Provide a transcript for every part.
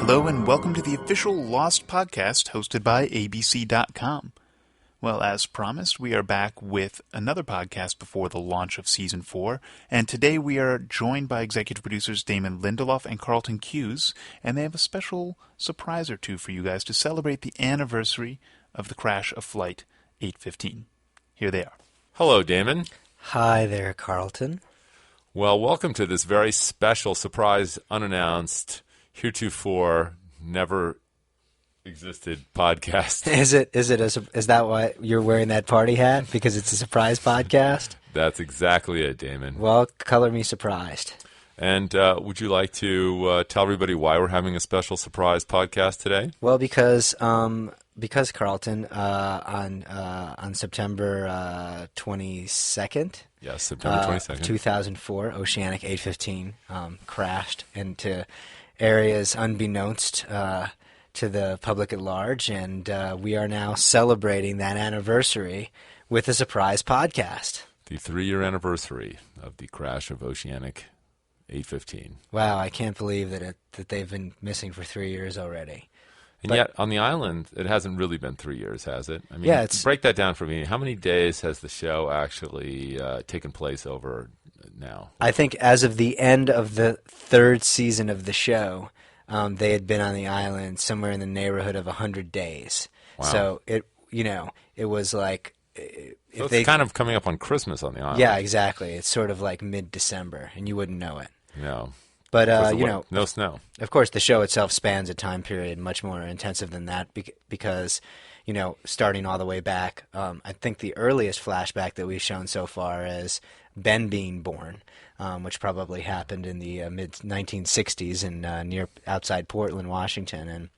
Hello and welcome to the official Lost podcast hosted by ABC.com. Well, as promised, we are back with another podcast before the launch of Season 4, and today we are joined by executive producers Damon Lindelof and Carlton Cuse, and they have a special surprise or two for you guys to celebrate the anniversary of the crash of Flight 815. Here they are. Hello, Damon. Hi there, Carlton. Well, welcome to this very special, surprise, unannounced, heretofore never existed podcast. Is that why you're wearing that party hat? Because it's a surprise podcast? That's exactly it, Damon. Well, color me surprised. And would you like to tell everybody why we're having a special surprise podcast today? Well, because Carlton, on September 22nd, yes, September 22nd, 2004, Oceanic 815 crashed into areas unbeknownst to the public at large, and we are now celebrating that anniversary with a surprise podcast. The 3-year anniversary of the crash of Oceanic 815. Wow, I can't believe that they've been missing for 3 years already. And yet, on the island, it hasn't really been 3 years, has it? I mean, yeah, break that down for me. How many days has the show actually taken place over now? I think as of the end of the third season of the show, they had been on the island somewhere in the neighborhood of 100 days. Wow. So it was like So it's kind of coming up on Christmas on the island. Yeah, exactly. It's sort of like mid-December, and you wouldn't know it. No. But no snow. Of course, the show itself spans a time period much more intensive than that because, starting all the way back, I think the earliest flashback that we've shown so far is Ben being born, which probably happened in the mid 1960s in near outside Portland, Washington,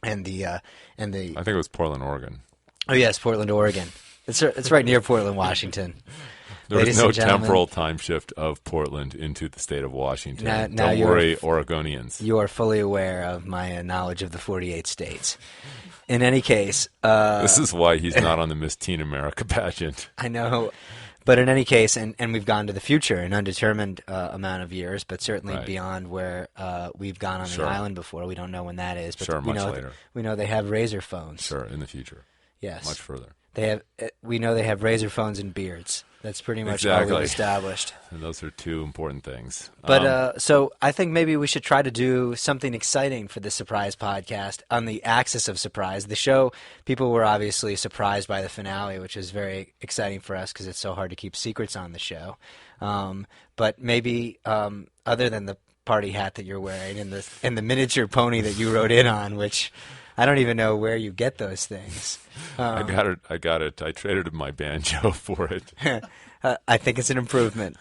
and the I think it was Portland, Oregon. Oh yes, Portland, Oregon. It's right near Portland, Washington. There was no temporal time shift of Portland into the state of Washington. Now Don't worry, Oregonians. You are fully aware of my knowledge of the 48 states. In any case... this is why he's not on the Miss Teen America pageant. I know. But in any case, and we've gone to the future, an undetermined amount of years, but certainly beyond where we've gone on the island before. We don't know when that is. But much later. We know they have razor phones. Sure, in the future. Yes. Much further. We know they have razor phones and beards. That's pretty much exactly all we've established. And those are two important things. But so I think maybe we should try to do something exciting for this surprise podcast on the axis of surprise. The show, people were obviously surprised by the finale, which is very exciting for us because it's so hard to keep secrets on the show. But maybe other than the party hat that you're wearing and the miniature pony that you rode in on, which... I don't even know where you get those things. I got it. I traded my banjo for it. I think it's an improvement.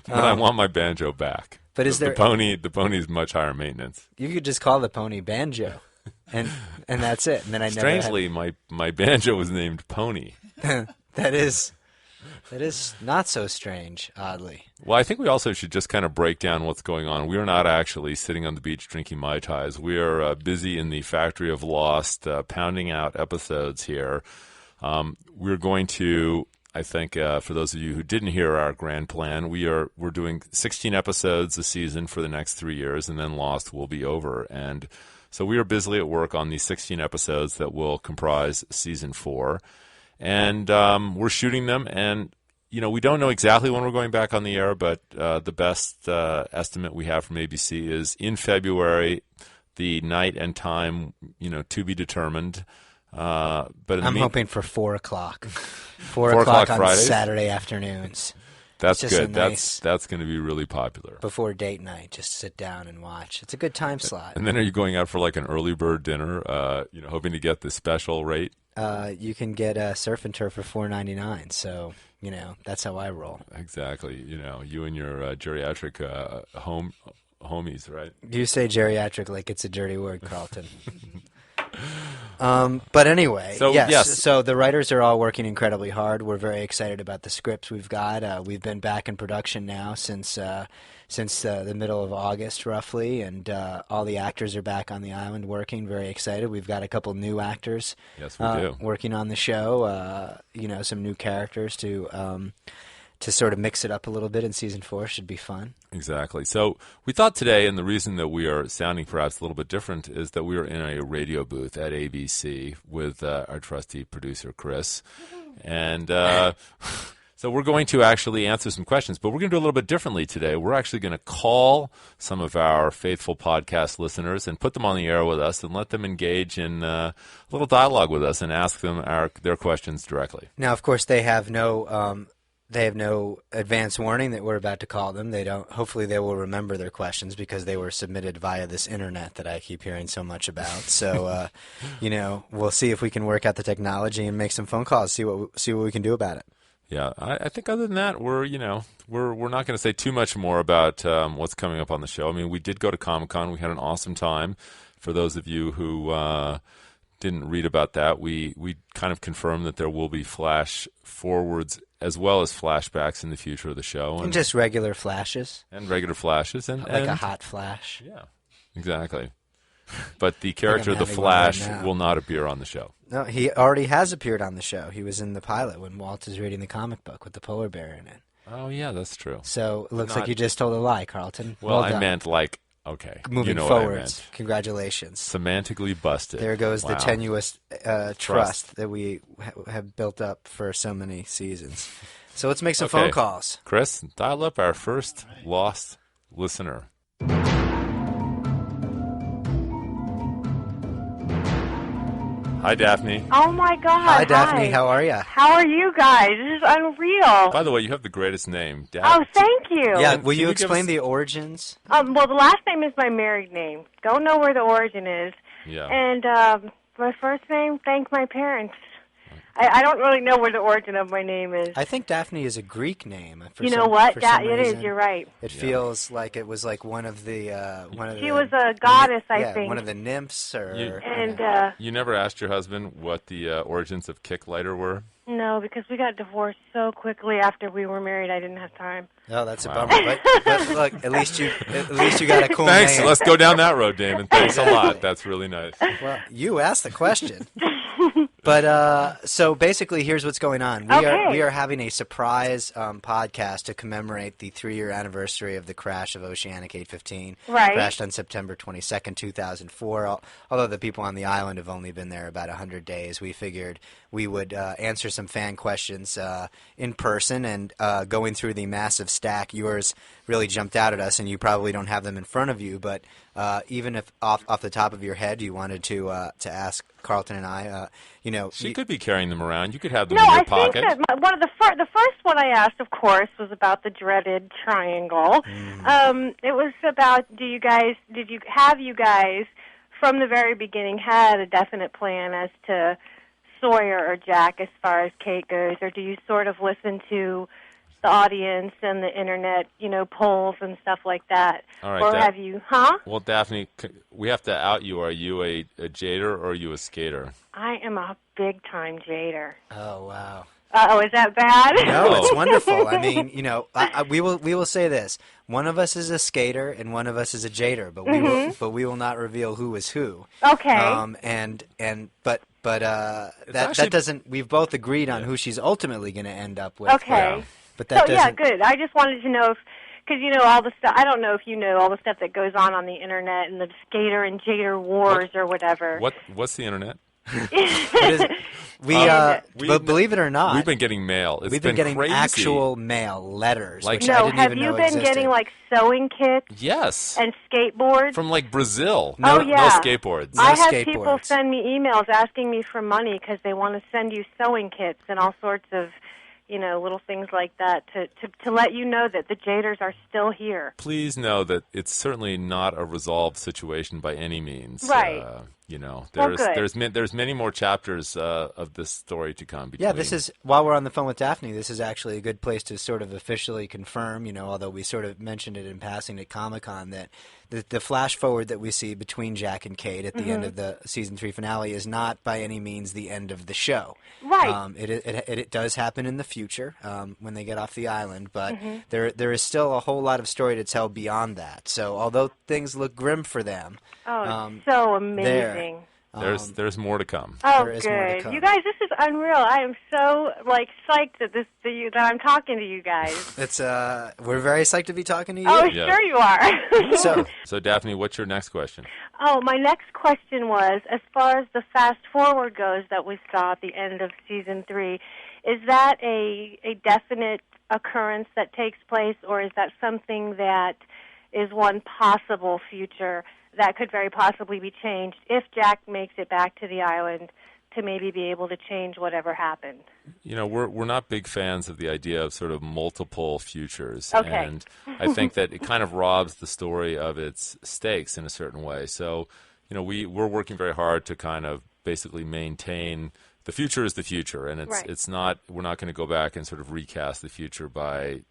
But I want my banjo back. But is there the pony is much higher maintenance. You could just call the pony Banjo, and that's it. And then strangely, my banjo was named Pony. That is not so strange, oddly. Well, I think we also should just kind of break down what's going on. We are not actually sitting on the beach drinking Mai Tais. We are busy in the factory of Lost, pounding out episodes here. We're going to, I think, for those of you who didn't hear our grand plan, we're doing 16 episodes a season for the next 3 years, and then Lost will be over. And so we are busily at work on these 16 episodes that will comprise Season 4. And we're shooting them, and we don't know exactly when we're going back on the air, but the best estimate we have from ABC is in February, the night and time, to be determined. But I'm hoping for 4 o'clock. 4 o'clock on Fridays? Saturday afternoons. That's good. That's going to be really popular. Before date night, just sit down and watch. It's a good time slot. And then are you going out for like an early bird dinner, hoping to get the special rate? You can get surf and turf for $4.99. So, that's how I roll. Exactly. You and your geriatric homies, right? You say geriatric like it's a dirty word, Carlton. But anyway, yes. So the writers are all working incredibly hard. We're very excited about the scripts we've got. We've been back in production now since the middle of August, roughly, and all the actors are back on the island working. Very excited. We've got a couple new actors. Yes, we do. Working on the show. Some new characters to to sort of mix it up a little bit in season 4 should be fun. Exactly. So we thought today, and the reason that we are sounding perhaps a little bit different is that we are in a radio booth at ABC with our trusty producer, Chris. And so we're going to actually answer some questions, but we're going to do a little bit differently today. We're actually going to call some of our faithful podcast listeners and put them on the air with us and let them engage in a little dialogue with us and ask them their questions directly. Now, of course, they have no advance warning that we're about to call them. They don't. Hopefully, they will remember their questions because they were submitted via this internet that I keep hearing so much about. So, we'll see if we can work out the technology and make some phone calls. See what we can do about it. Yeah, I think other than that, we're not going to say too much more about what's coming up on the show. I mean, we did go to Comic-Con. We had an awesome time. For those of you who didn't read about that, we kind of confirmed that there will be flash forwards as well as flashbacks in the future of the show. And just regular flashes. And regular flashes. Like a hot flash. Yeah, exactly. But the character of the Flash will not appear on the show. No, he already has appeared on the show. He was in the pilot when Walt is reading the comic book with the polar bear in it. Oh, yeah, that's true. So it looks like you just told a lie, Carlton. Well, I meant okay. Moving forwards. Congratulations. Semantically busted. There goes the tenuous trust that we have built up for so many seasons. So let's make some phone calls. Chris, dial up our first lost listener. Hi, Daphne. Oh, my God. Hi, Daphne. How are you? How are you guys? This is unreal. By the way, you have the greatest name. Oh, thank you. Yeah, will you explain the origins? Well, the last name is my married name. Don't know where the origin is. Yeah. And my first name, thank my parents. I don't really know where the origin of my name is. I think Daphne is a Greek name. You know what? It is. You're right. It feels like it was like one of the. She was a goddess, I think. One of the nymphs, You never asked your husband what the origins of Kick Lighter were? No, because we got divorced so quickly after we were married. I didn't have time. Oh, that's a bummer. But look, at least you got a cool name. Thanks. Let's go down that road, Damon. Thanks a lot. That's really nice. Well, you asked the question. But so basically, here's what's going on. We are having a surprise podcast to commemorate the 3-year anniversary of the crash of Oceanic 815. Right. Crashed on September 22nd, 2004. Although the people on the island have only been there about 100 days, we figured we would answer some fan questions in person. And going through the massive stack, yours really jumped out at us, and you probably don't have them in front of you. But even if off the top of your head you wanted to ask Carlton and I, she could be carrying them around. You could have them in your pocket. I think that one of the first one I asked, of course, was about the dreaded triangle. It was about have you guys from the very beginning had a definite plan as to Sawyer or Jack as far as Kate goes, or do you sort of listen to the audience and the internet, polls and stuff like that? All right, or have you, Well, Daphne, we have to out you. Are you a jader or are you a skater? I am a big-time jader. Oh, wow. Uh-oh, is that bad? No, it's wonderful. I mean, we will say this. One of us is a skater and one of us is a jader, but we will not reveal who is who. Okay. That doesn't. We've both agreed on who she's ultimately going to end up with. Okay. Yeah. But that doesn't. Good. I just wanted to know because all the stuff. I don't know if you know all the stuff that goes on the internet and the skater and jader wars or whatever. What's the internet? But believe it or not, we've been getting mail. We've been getting crazy. Actual mail, letters. Like, which I didn't have even you know been existed. getting like sewing kits? Yes. And skateboards from Brazil. No skateboards. I have people send me emails asking me for money because they want to send you sewing kits and all sorts of little things like that to let you know that the jaders are still here. Please know that it's certainly not a resolved situation by any means. Right. There's many more chapters of this story to come. Yeah, this is, while we're on the phone with Daphne, this is actually a good place to sort of officially confirm, although we sort of mentioned it in passing at Comic-Con, that the flash forward that we see between Jack and Kate at the end of the season 3 finale is not by any means the end of the show. Right. It does happen in the future when they get off the island, but there is still a whole lot of story to tell beyond that. So although things look grim for them, so amazing. There's more to come. Oh, There is more to good. come. You guys, this is unreal. I am so psyched that that I'm talking to you guys. It's we're very psyched to be talking to you. Oh, Yeah. sure you are. So, Daphne, what's your next question? Oh, my next question was, as far as the fast forward goes that we saw at the end of season 3, is that a definite occurrence that takes place, or is that something that is one possible future that could very possibly be changed if Jack makes it back to the island to maybe be able to change whatever happened? We're not big fans of the idea of sort of multiple futures. Okay. And I think that it kind of robs the story of its stakes in a certain way. So, we're working very hard to kind of basically maintain the future is the future, and it's not, we're not going to go back and sort of recast the future by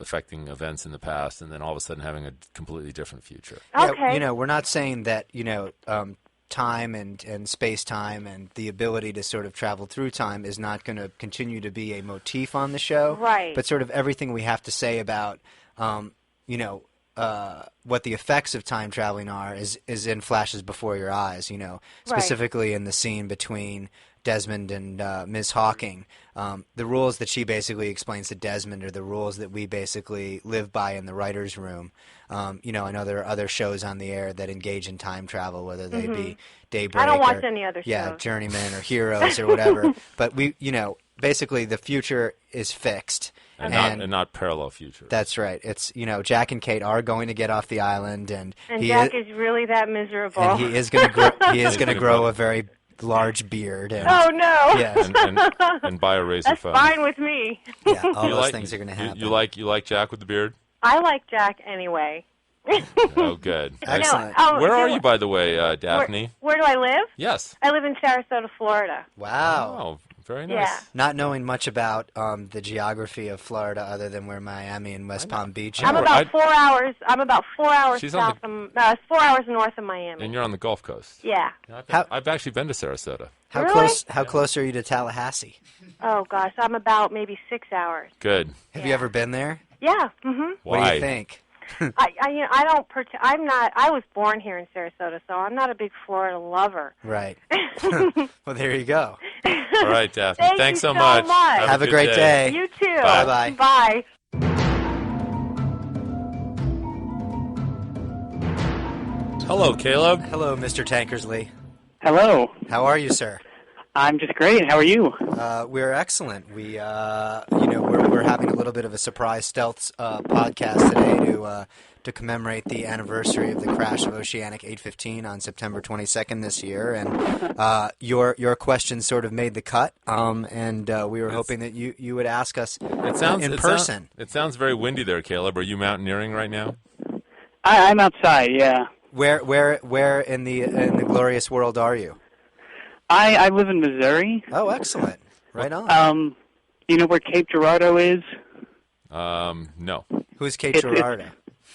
affecting events in the past and then all of a sudden having a completely different future. Okay. we're not saying that, time and space-time and the ability to sort of travel through time is not going to continue to be a motif on the show. Right. But sort of everything we have to say about, what the effects of time traveling are is in flashes before your eyes, specifically in the scene between Desmond and Ms. Hawking. The rules that she basically explains to Desmond are the rules that we basically live by in the writer's room. I know there are other shows on the air that engage in time travel, whether they be Daybreak I don't watch or, any other shows. Journeyman or Heroes or whatever. But basically the future is fixed. And not parallel futures. That's right. It's Jack and Kate are going to get off the island, and Jack is really that miserable. and he is going to grow. He is going to grow a very large beard. And, oh no! Yeah, and buy a razor That's phone. fine with me. yeah. All those things are going to happen. You like Jack with the beard? I like Jack anyway. Oh, good. Excellent. Where are you, by the way, Daphne? Where do I live? Yes. I live in Sarasota, Florida. Wow. Oh, very nice. Yeah. Not knowing much about the geography of Florida, other than where Miami and West Palm Beach I'm are. about 4 hours. I'm about 4 hours She's on south. 4 hours north of Miami. And you're on the Gulf Coast. Yeah. I've actually been to Sarasota. How Really? close are you to Tallahassee? Oh gosh, I'm about maybe 6 hours. Good. Have you ever been there? Yeah. Mhm. What do you think? I don't. I'm not. I was born here in Sarasota, so I'm not a big Florida lover. Right. Well, there you go. All right, Daphne. Thanks so so much. much. Have a good great day. You too. Bye-bye. Bye. Hello, Caleb. Hello, Mr. Tankersley. Hello. How are you, sir? I'm just great. How are you? We're excellent. We're having a little bit of a surprise stealth podcast today to commemorate the anniversary of the crash of Oceanic 815 on September 22nd this year. And your question sort of made the cut, and we were hoping that you would ask us in person. It sounds very windy there, Caleb. Are you mountaineering right now? I'm outside. Yeah. Where in the glorious world are you? I live in Missouri. Oh, excellent! Right on. You know where Cape Girardeau is? No. Who's Kate Girardeau?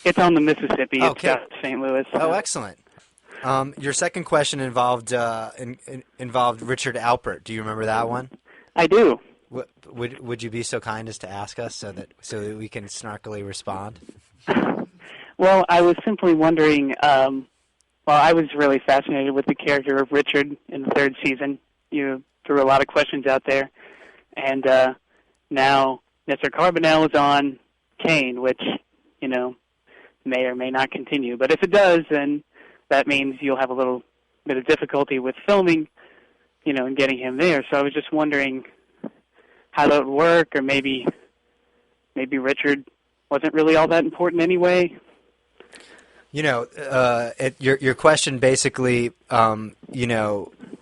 It's on the Mississippi. It's Okay. south of St. Louis. Oh, excellent. Your second question involved involved Richard Alpert. Do you remember that one? I do. Would you be so kind as to ask us so that we can snarkily respond? Well, I was simply wondering. I was really fascinated with the character of Richard in the third season. You threw a lot of questions out there, and now Mr. Carbonell is on Kane, which may or may not continue. But if it does, then that means you'll have a little bit of difficulty with filming, and getting him there. So I was just wondering how that would work, or maybe Richard wasn't really all that important anyway. Your question basically,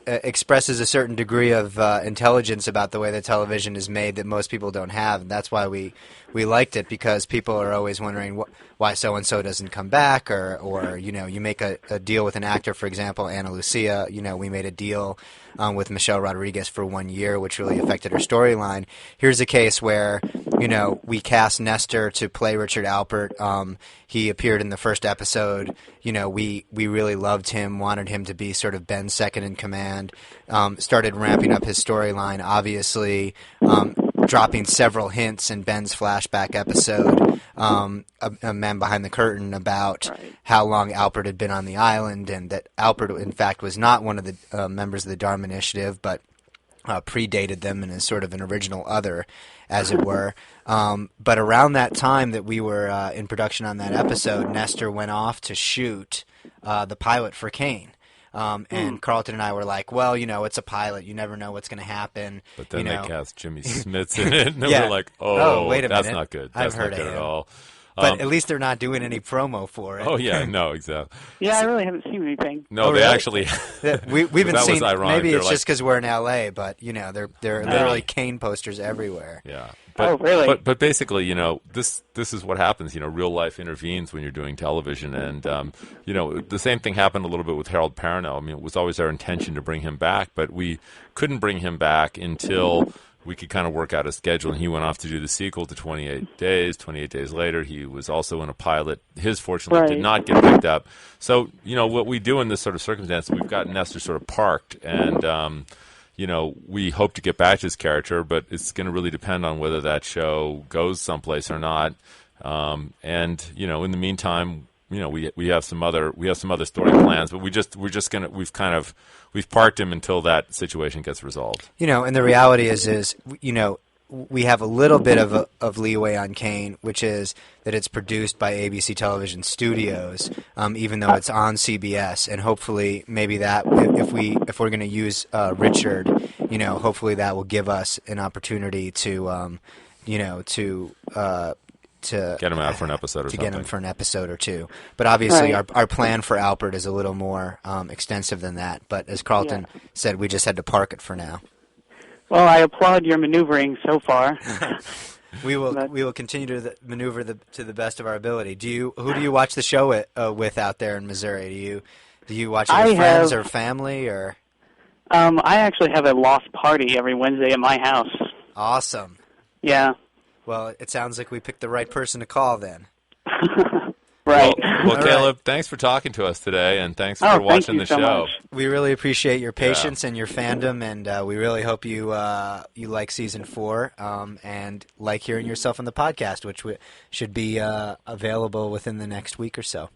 expresses a certain degree of intelligence about the way that television is made that most people don't have, and that's why we liked it, because people are always wondering why so and so doesn't come back, or you make a deal with an actor, for example, Ana Lucia. We made a deal with Michelle Rodriguez for 1 year, which really affected her storyline. Here's a case where we cast Nestor to play Richard Alpert. He appeared in the first episode. We really loved him, wanted him to be sort of Ben's second in command. Started ramping up his storyline. Obviously, dropping several hints in Ben's flashback episode, A Man Behind the Curtain, about how long Alpert had been on the island, and that Alpert, in fact, was not one of the members of the Dharma Initiative, but predated them and is sort of an original other, as it were. But around that time that we were in production on that episode, Nestor went off to shoot the pilot for Kane. And Carlton and I were like, well, it's a pilot. You never know what's going to happen. But then they cast Jimmy Smits in it, and we're like, wait a that's minute. not good. I've That's heard not good of at him. all. But at least they're not doing any promo for it. Oh, yeah, no, exactly. Yeah, I really haven't seen anything. No, they really? actually... We've been that seeing. was ironic. Maybe They're it's just because we're in LA, but there are literally Kane posters everywhere. Yeah. Really? But basically, this is what happens. Real life intervenes when you're doing television, and the same thing happened a little bit with Harold Perrineau. I mean, it was always our intention to bring him back, but we couldn't bring him back until we could kind of work out a schedule, and he went off to do the sequel to 28 Days. 28 Days later, he was also in a pilot. His, fortunately, did not get picked up. So, what we do in this sort of circumstance, we've got Nestor sort of parked, and we hope to get back to his character, but it's going to really depend on whether that show goes someplace or not. And in the meantime, we have some other story plans, but we've parked him until that situation gets resolved. And the reality is we have a little bit of leeway on Kane, which is that it's produced by ABC Television Studios, even though it's on CBS, and hopefully maybe that if we're going to use Richard, hopefully that will give us an opportunity to get him out for an episode or something. Get him for an episode or two. But obviously our plan for Alpert is a little more extensive than that. But as Carlton said, we just had to park it for now. Well, I applaud your maneuvering so far. We will continue to maneuver to the best of our ability. Who do you watch the show with out there in Missouri? Do you watch it with friends or family or? I actually have a lost party every Wednesday at my house. Awesome. Yeah. Well, it sounds like we picked the right person to call then. Right. Well, Caleb, thanks for talking to us today, and thanks for watching the show. Much. We really appreciate your patience and your fandom, and we really hope you like Season 4 and like hearing yourself on the podcast, which should be available within the next week or so.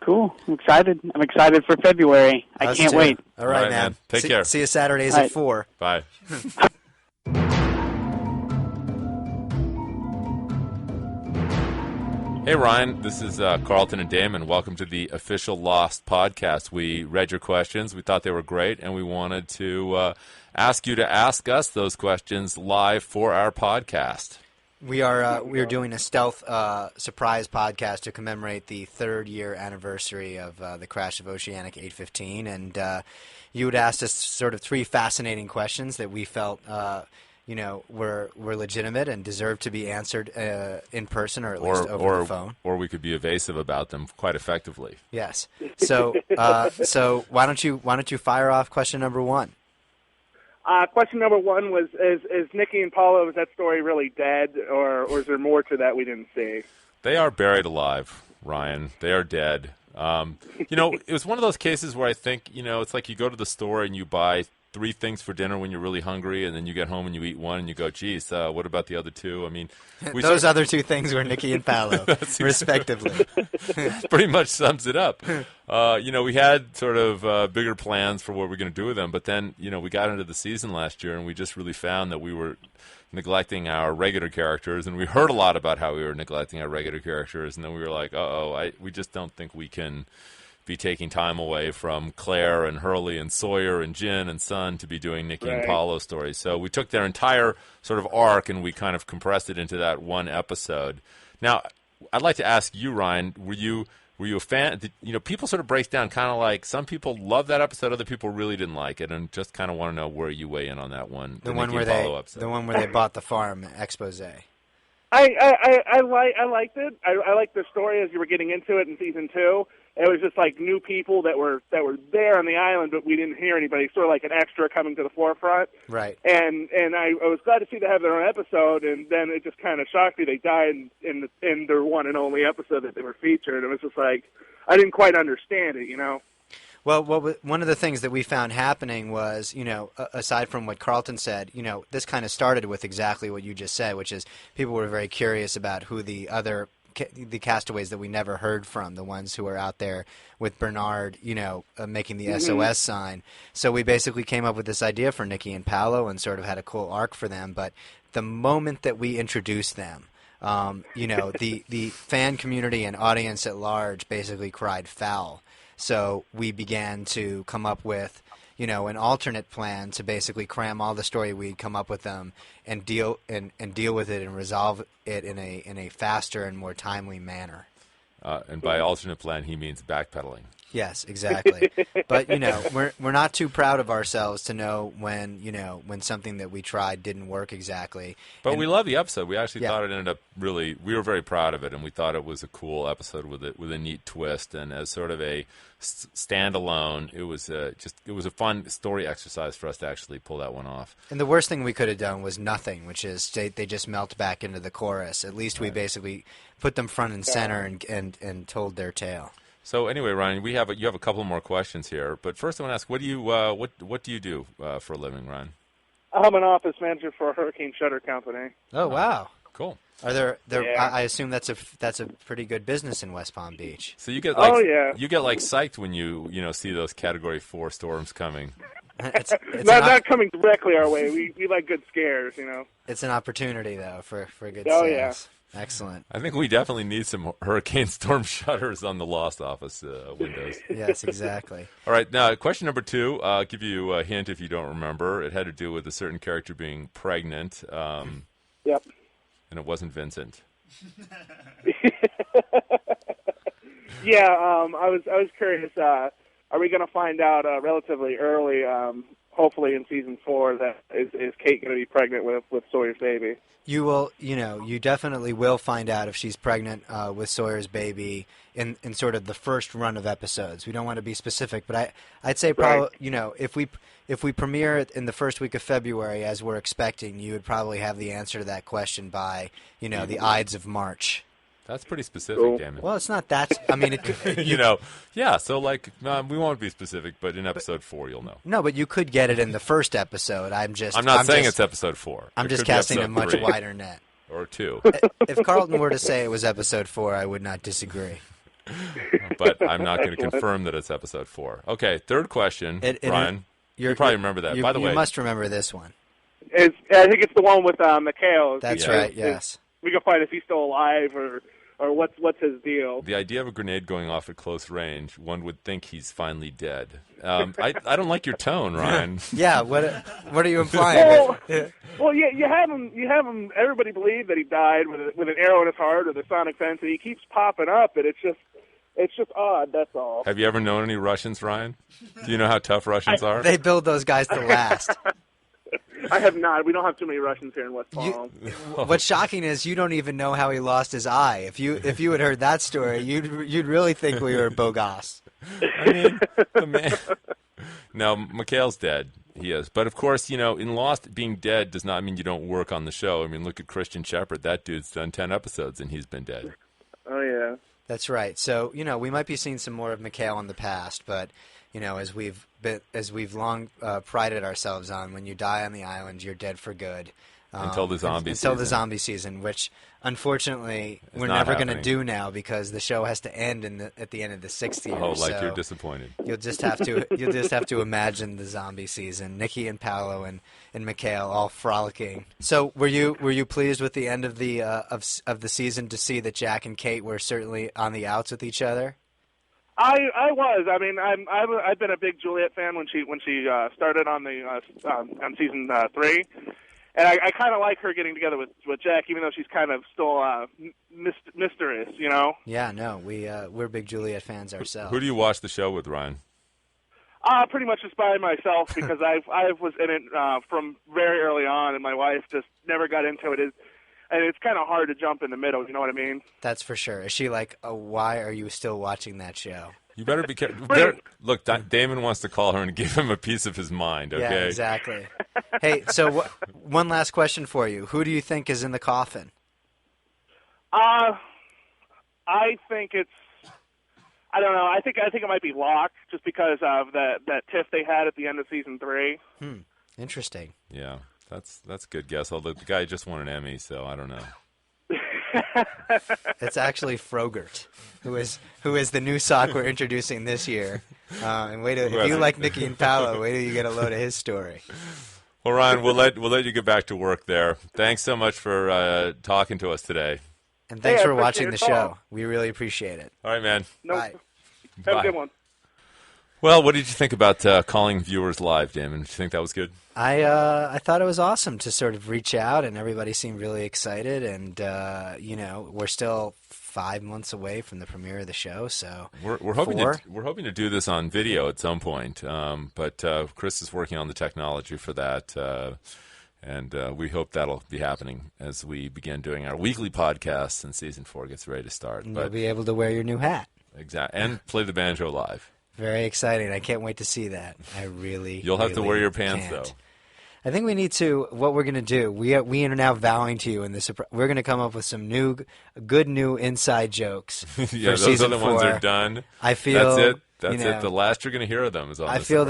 Cool. I'm excited. I'm excited for February. I can't wait. All right, man. Take care. See you Saturdays at 4. Bye. Hey, Ryan, this is Carlton and Damon. Welcome to the official Lost podcast. We read your questions. We thought they were great, and we wanted to ask you to ask us those questions live for our podcast. We are doing a stealth surprise podcast to commemorate the 3rd year anniversary of the crash of Oceanic 815, and you had asked us sort of 3 fascinating questions that we felt were legitimate and deserved to be answered in person or at least over the phone. Or we could be evasive about them quite effectively. Yes. So why don't you fire off question number 1? Question number 1 was: Is Nikki and Paulo, is that story really dead, or is there more to that we didn't see? They are buried alive, Ryan. They are dead. It was one of those cases where I think it's like you go to the store and you buy 3 things for dinner when you're really hungry, and then you get home and you eat one and you go, geez, what about the other 2? I mean, those other 2 things were Nikki and Paolo, respectively. Pretty much sums it up. We had sort of bigger plans for what we're going to do with them, but then, we got into the season last year and we just really found that we were neglecting our regular characters, and we heard a lot about how we were neglecting our regular characters, and then we were like, we just don't think we can be taking time away from Claire and Hurley and Sawyer and Jin and Sun to be doing Nikki and Paulo stories. So we took their entire sort of arc and we kind of compressed it into that one episode. Now, I'd like to ask you, Ryan, were you a fan? People sort of break down kind of like some people love that episode, other people really didn't like it, and just kind of want to know where you weigh in on that one. The one where they bought the farm expose. I liked it. I liked the story as you were getting into it in season 2. It was just like new people that were there on the island, but we didn't hear anybody. Sort of like an extra coming to the forefront. Right. And I was glad to see they have their own episode, and then it just kind of shocked me they died in their one and only episode that they were featured. It was just like I didn't quite understand it, Well, one of the things that we found happening was, aside from what Carlton said, this kind of started with exactly what you just said, which is people were very curious about who the the castaways that we never heard from, the ones who are out there with Bernard, making the SOS sign. So we basically came up with this idea for Nikki and Paolo and sort of had a cool arc for them. But the moment that we introduced them, the fan community and audience at large basically cried foul. So we began to come up with, an alternate plan to basically cram all the story we'd come up with them and deal with it and resolve it in a faster and more timely manner. And by alternate plan, he means backpedaling. Yes, exactly. But we're not too proud of ourselves to know when something that we tried didn't work exactly. But we love the episode. We actually thought it ended up we were very proud of it, and we thought it was a cool episode with a neat twist. And as sort of a standalone, it was a fun story exercise for us to actually pull that one off. And the worst thing we could have done was nothing, which is they just melt back into the chorus. At least we basically put them front and center and told their tale. So anyway, Ryan, you have a couple more questions here, but first I want to ask, what do you do for a living, Ryan? I'm an office manager for a hurricane shutter company. Oh wow, cool. Are there? Yeah. I assume that's a pretty good business in West Palm Beach. So you get you get psyched when you see those Category 4 storms coming. It's not coming directly our way. We like good scares, It's an opportunity though for good Oh sales. yeah. Excellent. I think we definitely need some hurricane storm shutters on the Lost Office windows. Yes, exactly. All right, now question number 2. I'll give you a hint if you don't remember. It had to do with a certain character being pregnant. Yep. And it wasn't Vincent. Yeah, I was curious. Are we going to find out relatively early, hopefully in season 4, that is Kate going to be pregnant with Sawyer's baby? You will, you definitely will find out if she's pregnant with Sawyer's baby in sort of the first run of episodes. We don't want to be specific, but I'd say probably, if we premiere it in the first week of February as we're expecting, you would probably have the answer to that question by, the Ides of March. That's pretty specific, Damon. Well, it's not that. I mean, it could, yeah. So, we won't be specific, but in episode 4, you'll know. No, but you could get it in the first episode. I'm not saying it's episode 4. I'm just casting a much wider net. Or 2. If Carlton were to say it was episode 4, I would not disagree. But I'm not going to confirm that it's episode 4. Okay, third question, Brian. You probably remember that. By the way, you must remember this one. I think it's the one with Mikhail. That's right. Yes. We can find if he's still alive or what's his deal. The idea of a grenade going off at close range, one would think he's finally dead. I don't like your tone, Ryan. Yeah, what are you implying? Well, you have him. Everybody believe that he died with an arrow in his heart or the sonic fence, and he keeps popping up, and it's just odd. That's all. Have you ever known any Russians, Ryan? Do you know how tough Russians are? They build those guys to last. I have not. We don't have too many Russians here in West Palm. What's shocking is you don't even know how he lost his eye. If you had heard that story, you'd really think we were bogus. I mean, the man. No, Mikhail's dead. He is. But, of course, in Lost, being dead does not mean you don't work on the show. I mean, look at Christian Shepherd. That dude's done 10 episodes, and he's been dead. Oh, yeah. That's right. So, we might be seeing some more of Mikhail in the past, but, as we've long prided ourselves on, when you die on the island, you're dead for good. Until the zombie season. Which, unfortunately, we're never going to do now because the show has to end at the end of the 6th year. Oh, you're disappointed. You'll just have to imagine the zombie season. Nikki and Paolo and Mikhail all frolicking. So, were you pleased with the end of the of the season to see that Jack and Kate were certainly on the outs with each other? I was. I mean, I've been a big Juliet fan when she started on season 3. And I kind of like her getting together with Jack, even though she's kind of still mysterious, Yeah, no, we're big Juliet fans ourselves. Who do you watch the show with, Ryan? Pretty much just by myself because I was in it from very early on, and my wife just never got into it. And it's kind of hard to jump in the middle, you know what I mean? That's for sure. Is she like, why are you still watching that show? You better be careful. Look, Damon wants to call her and give him a piece of his mind, okay? Yeah, exactly. Hey, so one last question for you. Who do you think is in the coffin? I think it's I don't know. I think it might be Locke, just because of that tiff they had at the end of season 3. Interesting. Yeah, that's a good guess. Although the guy just won an Emmy, so I don't know. It's actually Frogurt, who is the new sock we're introducing this year. And if you like Nicky and Paolo, wait till you get a load of his story. Well, Ryan, we'll let you get back to work there. Thanks so much for talking to us today. And thanks I for appreciate watching your the call. show. We really appreciate it. All right, man. No, Bye. have Bye. a good one. Well, what did you think about calling viewers live, Damon? Did you think that was good? I thought it was awesome to sort of reach out, and everybody seemed really excited. And we're still 5 months away from the premiere of the show, so We're hoping to do this on video at some point, but Chris is working on the technology for that, and we hope that'll be happening as we begin doing our weekly podcasts and season 4 gets ready to start. and you'll be able to wear your new hat. Exactly, and play the banjo live. Very exciting. I can't wait to see that. You'll have to wear your pants though. I think we need to. What we're going to do, we are now vowing to you in this. We're going to come up with some good new inside jokes. Yeah, for those season other ones 4. are done. I feel that's it. That's it. The last you're going to hear of them is on. I feel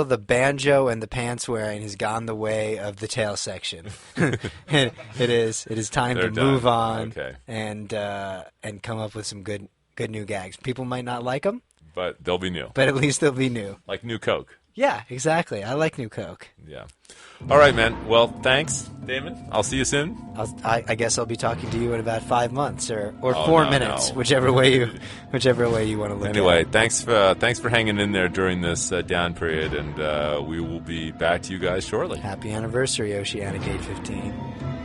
the banjo and the pants wearing has gone the way of the tail section. It is time They're to move done. on. Okay. And come up with some good new gags. People might not like them, but they'll be new. but at least they'll be new. Like new Coke. Yeah, exactly. I like new Coke. Yeah. All right, man. Well, thanks, Damon. I'll see you soon. I guess I'll be talking to you in about 5 months or Oh, 4 no, minutes, no. whichever way you want to look Anyway, at it. thanks for hanging in there during this down period, and we will be back to you guys shortly. Happy anniversary, Oceanic 815.